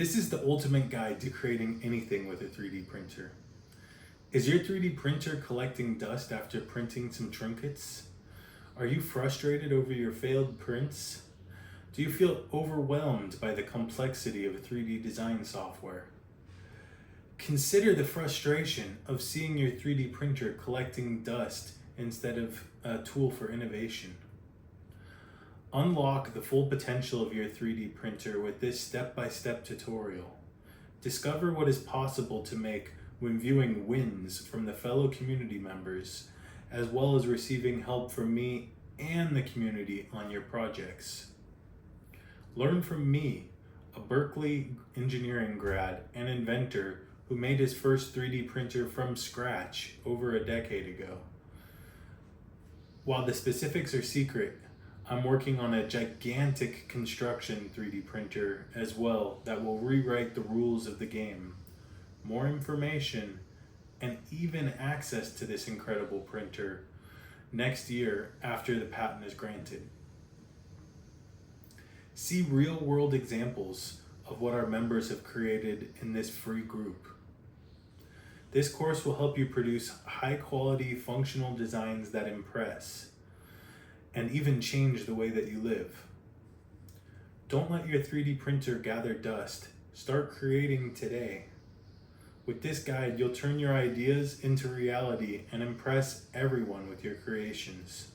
This is the ultimate guide to creating anything with a 3D printer. Is your 3D printer collecting dust after printing some trinkets? Are you frustrated over your failed prints? Do you feel overwhelmed by the complexity of 3D design software? Consider the frustration of seeing your 3D printer collecting dust instead of a tool for innovation. Unlock the full potential of your 3D printer with this step-by-step tutorial. Discover what is possible to make when viewing wins from the fellow community members, as well as receiving help from me and the community on your projects. Learn from me, a Berkeley engineering grad and inventor who made his first 3D printer from scratch over a decade ago. While the specifics are secret, I'm working on a gigantic construction 3D printer as well that will rewrite the rules of the game. More information and even access to this incredible printer next year after the patent is granted. See real-world examples of what our members have created in this free group. This course will help you produce high-quality functional designs that impress and even change the way that you live. Don't let your 3D printer gather dust. Start creating today. With this guide, you'll turn your ideas into reality and impress everyone with your creations.